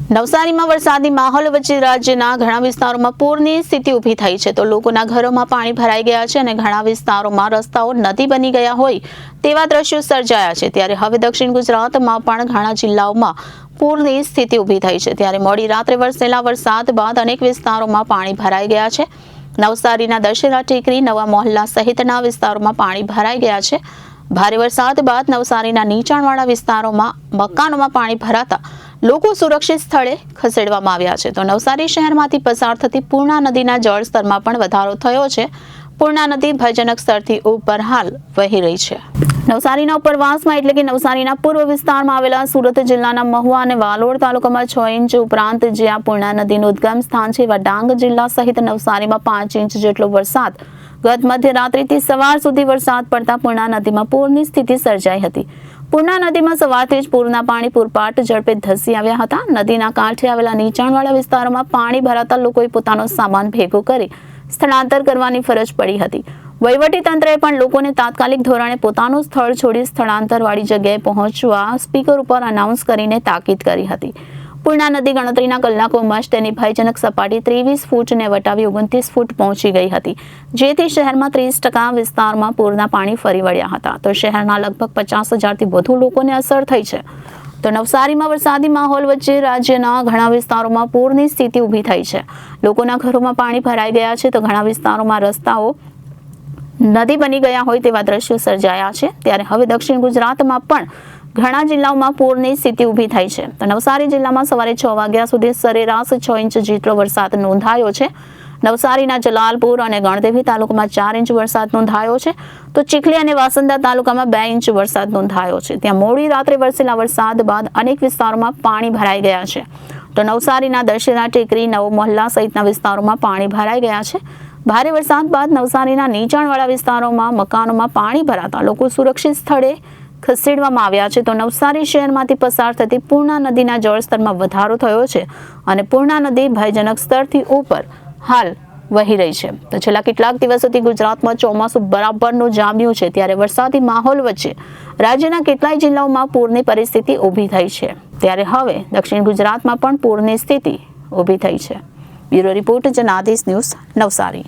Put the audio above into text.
નવસારીમાં વરસાદી માહોલ વચ્ચે રાજ્યના ઘણા વિસ્તારોમાં પૂરની સ્થિતિ ઊભી થઈ છે તો લોકોના ઘરોમાં પાણી ભરાઈ ગયા છે અને ઘણા વિસ્તારોમાં રસ્તાઓ નદી બની ગયા હોય તેવા દ્રશ્યો સર્જાયા છે। ત્યારે હવે દક્ષિણ ગુજરાતમાં પણ ઘણા જિલ્લાઓમાં પૂરની સ્થિતિ ઊભી થઈ છે। ત્યારે મોડી રાત્રે વરસેલા વરસાદ બાદ અનેક વિસ્તારોમાં પાણી ભરાઈ ગયા છે। નવસારીના દશેરા ટેકરી, નવા મોહલ્લા સહિતના વિસ્તારોમાં પાણી ભરાઈ ગયા છે। ભારે વરસાદ બાદ નવસારીના નીચાણવાળા વિસ્તારોમાં મકાનોમાં પાણી ભરાતા લોકો સુરક્ષિત સ્થળે ખસેડવામાં આવ્યા છે। તો નવસારી શહેરમાંથી પસાર થતી પૂર્ણા નદીના જળસ્તરમાં પણ વધારો થયો છે। પૂર્ણા નદી ભયજનક સ્તરથી ઉપર હાલ વહી રહી છે। નવસારીના ઉપરવાસમાં એટલે કે નવસારીના પૂર્વ વિસ્તારમાં આવેલા સુરત જિલ્લાના મહુવા અને વાલોડ તાલુકામાં 6 ઇંચ ઉપરાંત જ્યાં પૂર્ણા નદીનું ઉદ્ગમ સ્થાન છે એવા ડાંગ જિલ્લા સહિત નવસારીમાં 5 ઇંચ જેટલો વરસાદ ગત મધ્યરાત્રિથી સવાર સુધી વરસાદ પડતા પૂર્ણા નદીમાં પૂરની સ્થિતિ સર્જાઈ હતી। પૂર્ણા નદીમાં સવારથી જ પૂરના પાણી પૂરપાટ ઝડપે ધસી આવ્યા હતા। નદીના કાંઠે આવેલા નીચાણવાળા વિસ્તારોમાં પાણી ભરાતા લોકોએ પોતાનો સામાન ભેગો કરી સ્થળાંતર કરવાની ફરજ પડી હતી। વહીવટીતંત્રએ પણ લોકોને તાત્કાલિક ધોરણે પોતાનું સ્થળ છોડી સ્થળાંતરવાળી જગ્યાએ પહોંચવા સ્પીકર ઉપર અનાઉન્સ કરીને તાકીદ કરી હતી। પૂર્ણા નદી ગણતરીના કલાકોમાં જ તેની ભયજનક સપાટી 23 ફૂટને વટાવી 29 ફૂટ પહોંચી ગઈ હતી, જેથી શહેરમાં 30% વિસ્તારમાં પૂરના પાણી ફરી વળ્યા હતા। તો શહેરના લગભગ 50,000થી વધુ લોકોને અસર થઈ છે। તો નવસારીમાં વરસાદી માહોલ વચ્ચે રાજ્યના ઘણા વિસ્તારોમાં પૂરની સ્થિતિ ઊભી થઈ છે। લોકોના ઘરોમાં પાણી ભરાઈ ગયા છે તો ઘણા વિસ્તારોમાં રસ્તાઓ નદી બની ગયા હોય તેવા દ્રશ્યો સર્જાયા છે। ત્યારે હવે દક્ષિણ ગુજરાતમાં પણ ઘણા જિલ્લાઓમાં પૂરની સ્થિતિ ઊભી થઈ છે। તો નવસારી જિલ્લામાં સવારે 6 વાગ્યા સુધી સરેરાશ 6 ઇંચ જેટલો વરસાદ નોંધાયો છે। નવસારીના જલાલપુર અને ગણદેવી તાલુકામાં 4 ઇંચ વરસાદ નોંધાયો છે તો ચીખલી અને વાસંદા તાલુકામાં 2 ઇંચ વરસાદ નોંધાયો છે। ત્યાં મોડી રાત્રે વરસેલા વરસાદ બાદ અનેક વિસ્તારોમાં પાણી ભરાઈ ગયા છે। તો નવસારીના દશેરા ટેકરી, નવો મોહલ્લા સહિતના વિસ્તારોમાં પાણી ભરાઈ ગયા છે। ભારે વરસાદ બાદ નવસારીના નીચાણવાળા વિસ્તારોમાં મકાનોમાં પાણી ભરાતા લોકો સુરક્ષિત સ્થળે ખસેડવામાં આવ્યા છે। તો નવસારી શહેરમાંથી પસાર થતી પૂર્ણા નદીના જળસ્તરમાં વધારો થયો છે અને પૂર્ણા નદી ભયજનક સ્તરથી ઉપર હાલ વહી રહી છે। તો છેલ્લા કેટલાક દિવસોથી ગુજરાતમાં ચોમાસું બરાબરનું જામ્યું છે। ત્યારે વરસાદી માહોલ વચ્ચે રાજ્યના કેટલાય જિલ્લાઓમાં પૂરની પરિસ્થિતિ ઊભી થઈ છે। ત્યારે હવે દક્ષિણ ગુજરાતમાં પણ પૂરની સ્થિતિ ઊભી થઈ છે। Bureau report Janadesh news, Navsari.